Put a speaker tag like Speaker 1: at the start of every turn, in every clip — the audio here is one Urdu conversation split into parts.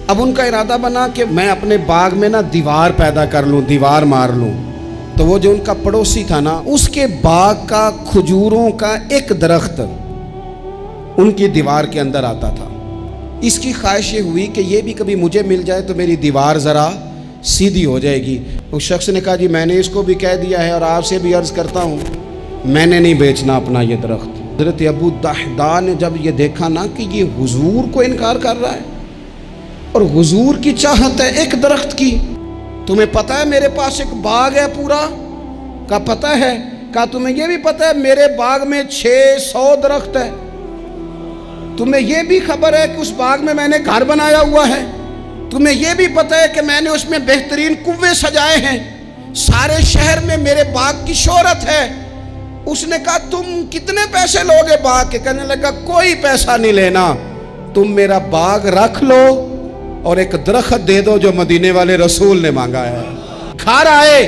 Speaker 1: اب ان کا ارادہ بنا کہ میں اپنے باغ میں نا دیوار پیدا کر لوں، دیوار مار لوں۔ تو وہ جو ان کا پڑوسی تھا نا، اس کے باغ کا کھجوروں کا ایک درخت ان کی دیوار کے اندر آتا تھا۔ اس کی خواہش یہ ہوئی کہ یہ بھی کبھی مجھے مل جائے تو میری دیوار ذرا سیدھی ہو جائے گی۔ اس شخص نے کہا جی میں نے اس کو بھی کہہ دیا ہے اور آپ سے بھی عرض کرتا ہوں، میں نے نہیں بیچنا اپنا یہ درخت۔ حضرت ابو دحداء نے جب یہ دیکھا نا کہ یہ حضور کو انکار کر رہا ہے اور حضور کی چاہت ہے ایک درخت کی، تمہیں پتہ ہے میرے پاس ایک باغ ہے پورا؟ کا پتہ ہے؟ کہا تمہیں یہ بھی پتہ ہے میرے باغ میں 600 درخت ہے؟ تمہیں یہ بھی خبر ہے کہ اس باغ میں میں نے گھر بنایا ہوا ہے؟ تمہیں یہ بھی پتہ ہے کہ میں نے اس میں بہترین کنویں سجائے ہیں؟ سارے شہر میں میرے باغ کی شہرت ہے۔ اس نے کہا تم کتنے پیسے لوگے باغ کے؟ کہنے لگا کوئی پیسہ نہیں لینا، تم میرا باغ رکھ لو اور ایک درخت دے دو جو مدینے والے رسول نے مانگا ہے۔ گھر آئے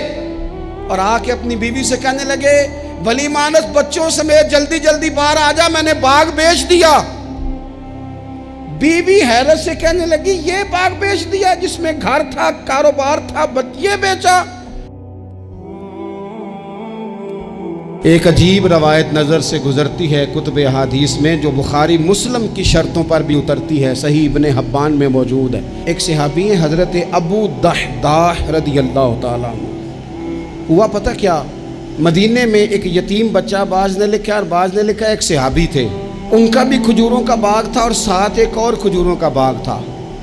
Speaker 1: اور آ کے اپنی بیوی سے کہنے لگے ولی مانس بچوں سمیت جلدی جلدی باہر آ جا، میں نے باغ بیچ دیا۔ بیوی حیرت سے کہنے لگی یہ باغ بیچ دیا جس میں گھر تھا، کاروبار تھا، یہ بیچا؟ ایک عجیب روایت نظر سے گزرتی ہے کتب احادیث میں، جو بخاری مسلم کی شرطوں پر بھی اترتی ہے، صحیح ابن حبان میں موجود ہے۔ ایک صحابی ہیں حضرت ابو دحداء رضی اللہ تعالیٰ عنہ۔ ہوا پتہ کیا، مدینے میں ایک یتیم بچہ، بعض نے لکھا اور بعض نے لکھا ایک صحابی تھے، ان کا بھی کھجوروں کا باغ تھا اور ساتھ ایک اور کھجوروں کا باغ تھا۔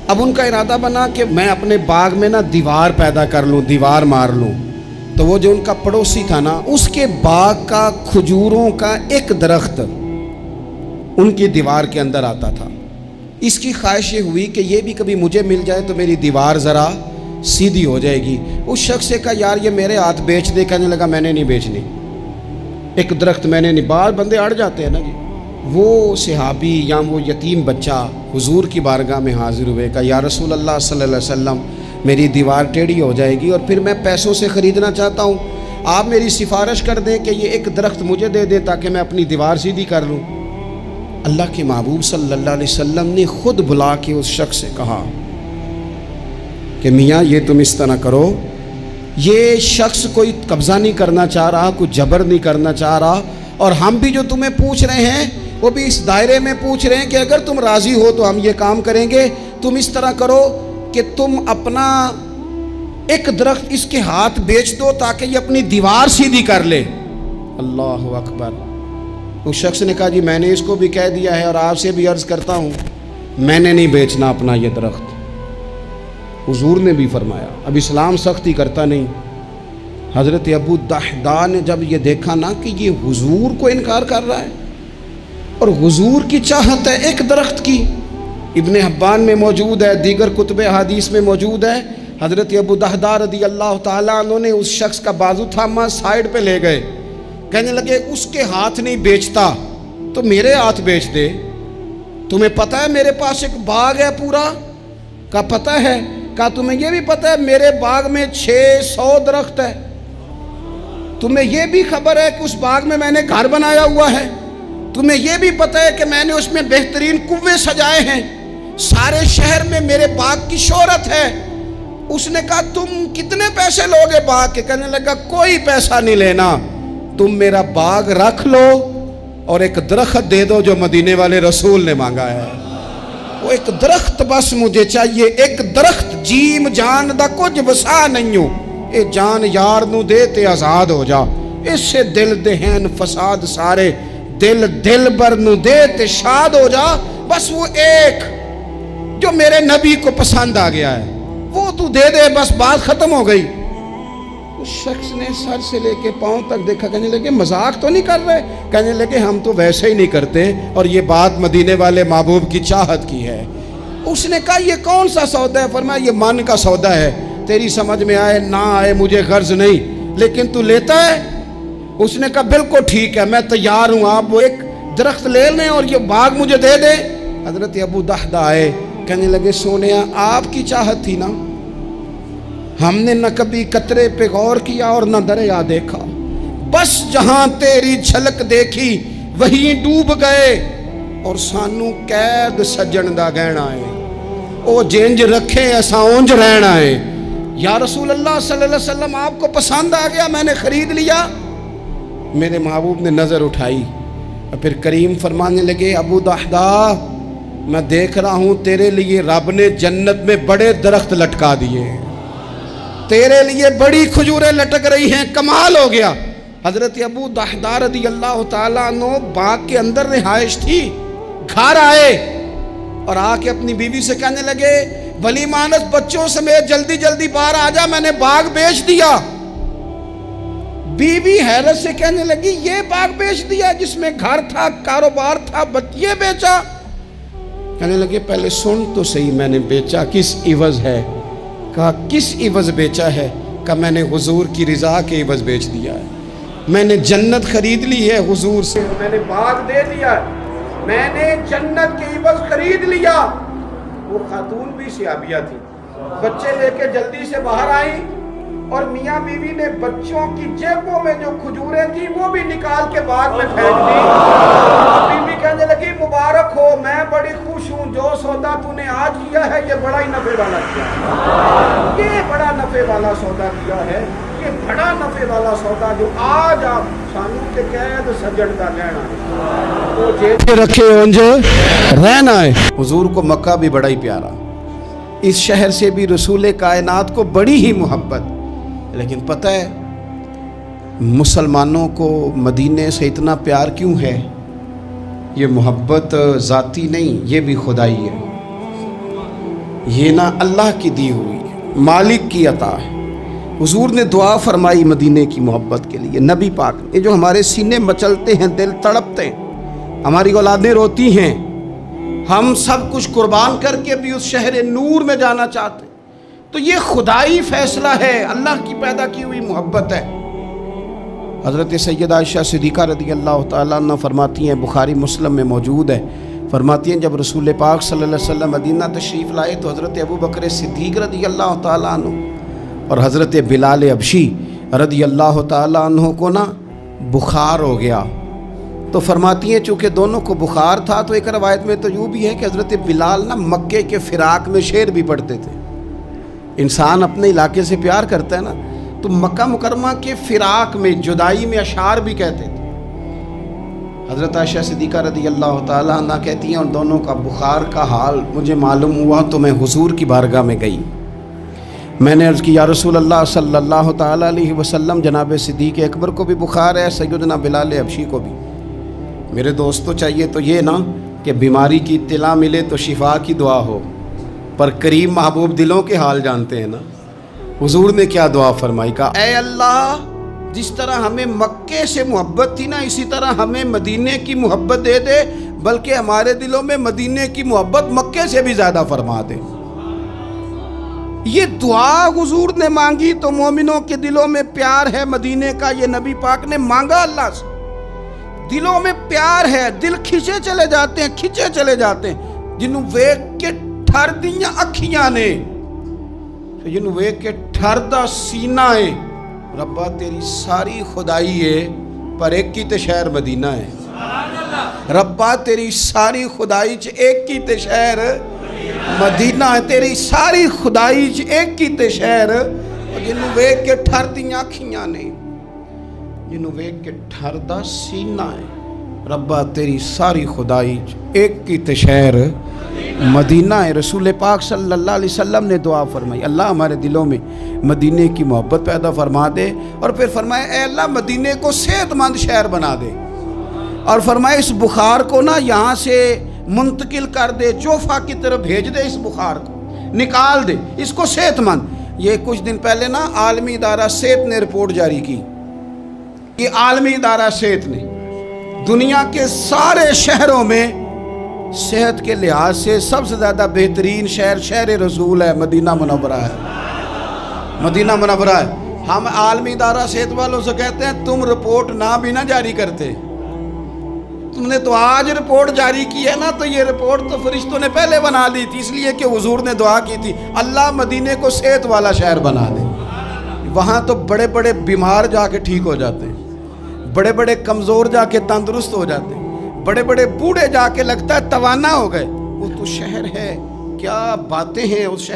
Speaker 1: اب ان کا ارادہ بنا کہ میں اپنے باغ میں نا دیوار پیدا کر لوں، دیوار مار لوں۔ تو وہ جو ان کا پڑوسی تھا نا، اس کے باغ کا کھجوروں کا ایک درخت ان کی دیوار کے اندر آتا تھا۔ اس کی خواہش یہ ہوئی کہ یہ بھی کبھی مجھے مل جائے تو میری دیوار ذرا سیدھی ہو جائے گی۔ اس شخص سے کہا یار یہ میرے ہاتھ بیچ دے۔ کہنے لگا میں نے نہیں بیچنی، ایک درخت میں نے نہیں۔ بعض بندے اڑ جاتے ہیں نا جی۔ وہ صحابی یا وہ یتیم بچہ حضور کی بارگاہ میں حاضر ہوئے، کہا یا رسول اللہ صلی اللہ علیہ وسلم میری دیوار ٹیڑھی ہو جائے گی اور پھر میں پیسوں سے خریدنا چاہتا ہوں، آپ میری سفارش کر دیں کہ یہ ایک درخت مجھے دے دیں تاکہ میں اپنی دیوار سیدھی کر لوں۔ اللہ کے محبوب صلی اللہ علیہ وسلم نے خود بلا کے اس شخص سے کہا کہ میاں یہ تم اس طرح کرو، یہ شخص کوئی قبضہ نہیں کرنا چاہ رہا، کوئی جبر نہیں کرنا چاہ رہا، اور ہم بھی جو تمہیں پوچھ رہے ہیں وہ بھی اس دائرے میں پوچھ رہے ہیں کہ اگر تم راضی ہو تو ہم یہ کام کریں گے۔ تم اس طرح کرو کہ تم اپنا ایک درخت اس کے ہاتھ بیچ دو تاکہ یہ اپنی دیوار سیدھی کر لے۔ اللہ اکبر۔ اس شخص نے کہا جی میں نے اس کو بھی کہہ دیا ہے اور آپ سے بھی عرض کرتا ہوں، میں نے نہیں بیچنا اپنا یہ درخت۔ حضور نے بھی فرمایا، اب اسلام سختی کرتا نہیں۔ حضرت ابو دحداء نے جب یہ دیکھا نا کہ یہ حضور کو انکار کر رہا ہے اور حضور کی چاہت ہے ایک درخت کی، ابن حبان میں موجود ہے، دیگر کتب احادیث میں موجود ہے، حضرت ابو دحداء رضی اللہ تعالیٰ عنہ نے اس شخص کا بازو تھاما، سائیڈ پہ لے گئے، کہنے لگے اس کے ہاتھ نہیں بیچتا تو میرے ہاتھ بیچ دے، تمہیں پتہ ہے میرے پاس ایک باغ ہے پورا؟ کا پتہ ہے؟ کہا تمہیں یہ بھی پتہ ہے میرے باغ میں 600 درخت ہے؟ تمہیں یہ بھی خبر ہے کہ اس باغ میں میں نے گھر بنایا ہوا ہے؟ تمہیں یہ بھی پتہ ہے کہ میں نے اس میں بہترین کنویں سجائے ہیں؟ سارے شہر میں میرے باغ کی شہرت ہے۔ اس نے کہا تم کتنے پیسے لوگے باغ کے؟ کہنے لگا کوئی پیسہ نہیں لینا، تم میرا باغ رکھ لو اور ایک درخت دے دو جو مدینے والے رسول نے مانگا ہے۔ وہ ایک درخت بس مجھے چاہیے، ایک درخت، جیم جان دا کچھ وسا نہیں ہو، اے جان یار نو دے تے آزاد ہو جا، اس سے دل دہن فساد سارے، دل بر نو دے تے شاد ہو جا، بس وہ ایک جو میرے نبی کو پسند آ گیا ہے وہ تو دے دے، بس بات ختم ہو گئی۔ اس شخص نے سر سے لے کے پاؤں تک دیکھا، کہنے لگے مذاق تو نہیں کر رہے؟ کہنے لگے ہم تو ویسے ہی نہیں کرتے، اور یہ بات مدینے والے محبوب کی چاہت کی ہے۔ اس نے کہا یہ کون سا سودا ہے؟ فرمایا یہ من کا سودا ہے، تیری سمجھ میں آئے نہ آئے مجھے غرض نہیں، لیکن تو لیتا ہے؟ اس نے کہا بالکل ٹھیک ہے، میں تیار ہوں، آپ وہ ایک درخت لے لیں اور یہ باغ مجھے دے دیں۔ حضرت ابو دحداء آئے، کہنے لگے سونیا آپ کی چاہت تھی نا، ہم نے نہ کبھی قطرے پہ غور کیا اور نہ دریا دیکھا، بس جہاں تیری جھلک دیکھی وہیں ڈوب گئے، اور سانو قید سجن دا گہنا ہے۔ او جینج رکھے ایسا اونج رہنا ہے. یا رسول اللہ صلی اللہ علیہ وسلم آپ کو پسند آ گیا, میں نے خرید لیا. میرے محبوب نے نظر اٹھائی اور پھر کریم فرمانے لگے, ابو دحدہ میں دیکھ رہا ہوں تیرے لیے رب نے جنت میں بڑے درخت لٹکا دیے, تیرے لیے بڑی کھجوریں لٹک رہی ہیں, کمال ہو گیا. حضرت ابو دحدہ رضی اللہ تعالیٰ عنہ باغ کے اندر رہائش تھی, گھر آئے اور آ کے اپنی بیوی سے کہنے لگے, بھلی مانس بچوں سمیت جلدی جلدی باہر آ جا, میں نے باغ بیچ دیا. بیوی حیرت سے کہنے لگی, یہ باغ بیچ دیا جس میں گھر تھا, کاروبار تھا, یہ بیچا؟ کہنے لگے, پہلے سن تو صحیح, میں نے بیچا کس عوض ہے؟ کہا کس عوض بیچا ہے؟ کہا میں نے حضور کی رضا کے عوض بیچ دیا ہے, میں نے جنت خرید لی ہے حضور سے, میں نے باغ دے دیا ہے, میں نے جنت کے عوض خرید لیا. وہ خاتون بھی صحابیہ تھی, بچے لے کے جلدی سے باہر آئیں اور میاں بیوی نے بچوں کی جیبوں میں جو کھجوریں تھیں وہ بھی نکال کے باغ میں پھینک دی. بیوی کہنے لگی, مبارک ہو, میں بڑی خوش ہوں, جو سودا تو نے آج کیا ہے یہ بڑا ہی نفع والا کیا ہے, یہ بڑا نفع والا سودا کیا ہے, یہ بڑا نفع والا سودا جو آج آپ سانو کے قید سجن کا لینا وہ جیب رکھے اونج رہنا ہے. حضور کو مکہ بھی بڑا ہی پیارا, اس شہر سے بھی رسول کائنات کو بڑی ہی محبت. لیکن پتہ ہے مسلمانوں کو مدینے سے اتنا پیار کیوں ہے؟ یہ محبت ذاتی نہیں, یہ بھی خدائی ہے. یہ نہ اللہ کی دی ہوئی ہے, مالک کی عطا ہے. حضور نے دعا فرمائی مدینے کی محبت کے لیے. نبی پاک نے, جو ہمارے سینے مچلتے ہیں, دل تڑپتے ہیں, ہماری اولادیں روتی ہیں, ہم سب کچھ قربان کر کے بھی اس شہر نور میں جانا چاہتے ہیں, تو یہ خدائی فیصلہ ہے, اللہ کی پیدا کی ہوئی محبت ہے. حضرت سیدہ عائشہ صدیقہ رضی اللہ تعالیٰ عنہ فرماتی ہیں, بخاری مسلم میں موجود ہے, فرماتی ہیں جب رسول پاک صلی اللہ علیہ وسلم مدینہ تشریف لائے تو حضرت ابو بکر صدیق رضی اللہ تعالیٰ عنہ اور حضرت بلال حبشی رضی اللہ تعالیٰ عنہ کو نا بخار ہو گیا. تو فرماتی ہیں چونکہ دونوں کو بخار تھا تو ایک روایت میں تو یوں بھی ہے کہ حضرت بلال نا مکے کے فراق میں شعر بھی پڑھتے تھے. انسان اپنے علاقے سے پیار کرتا ہے نا, تو مکہ مکرمہ کے فراق میں, جدائی میں اشعار بھی کہتے تھے. حضرت عائشہ صدیقہ رضی اللہ تعالیٰ عنہ کہتی ہیں, اور دونوں کا بخار کا حال مجھے معلوم ہوا تو میں حضور کی بارگاہ میں گئی. میں نے عرض کی, یا رسول اللہ صلی اللہ تعالیٰ علیہ وسلم, جناب صدیق اکبر کو بھی بخار ہے, سیدنا بلال حبشی کو بھی. میرے دوستو چاہیے تو یہ نا کہ بیماری کی اطلاع ملے تو شفا کی دعا ہو, پر کریم محبوب دلوں کے حال جانتے ہیں نا. حضور نے کیا دعا فرمائی, کہا اے اللہ جس طرح ہمیں مکے سے محبت تھی نا, اسی طرح ہمیں مدینے کی محبت دے دے, بلکہ ہمارے دلوں میں مدینے کی محبت مکے سے بھی زیادہ فرما دے. یہ دعا حضور نے مانگی تو مومنوں کے دلوں میں پیار ہے مدینے کا, یہ نبی پاک نے مانگا اللہ سے, دلوں میں پیار ہے, دل کھچے چلے جاتے ہیں, کھچے چلے جاتے ہیں. جنہوں ویک کے ٹھر دیاں اکھیاں نے, جنہوں ویک کے ٹھر دا سینہ ہے, ربا تیری ساری خدائی ہے پر ایک کی تے شہر مدینہ ہے. ربا تیری ساری خدائی چ ایک کی تے شہر مدینہ ہے, تیری ساری خدائی چ ایک کی تے شہر. جنہوں ویک کے ٹھر دیاں اکھیاں نے, جنہوں ویک کے ٹھر دا سینہ ہے, ربا تیری ساری خدائی ایک کی تے شہر مدینہ ہے. رسول پاک صلی اللہ علیہ وسلم نے دعا فرمائی, اللہ ہمارے دلوں میں مدینے کی محبت پیدا فرما دے, اور پھر فرمائے اے اللہ مدینے کو صحت مند شہر بنا دے, اور فرمائے اس بخار کو نا یہاں سے منتقل کر دے, جوفا کی طرف بھیج دے, اس بخار کو نکال دے, اس کو صحت مند. یہ کچھ دن پہلے نا عالمی ادارہ صحت نے رپورٹ جاری کی, یہ عالمی ادارہ صحت نے دنیا کے سارے شہروں میں صحت کے لحاظ سے سب سے زیادہ بہترین شہر رسول ہے, مدینہ منورہ ہے, مدینہ منورہ ہے. ہم عالمی ادارہ صحت والوں سے کہتے ہیں تم رپورٹ نہ بھی نہ جاری کرتے, تم نے تو آج رپورٹ جاری کی ہے نا, تو یہ رپورٹ تو فرشتوں نے پہلے بنا لی تھی, اس لیے کہ حضور نے دعا کی تھی اللہ مدینے کو صحت والا شہر بنا دے. وہاں تو بڑے بڑے بیمار جا کے ٹھیک ہو جاتے ہیں, بڑے بڑے کمزور جا کے تندرست ہو جاتے ہیں, بڑے بڑے بوڑھے جا کے لگتا ہے توانا ہو گئے. وہ تو شہر ہے کہ کیا باتیں ہیں اس شہر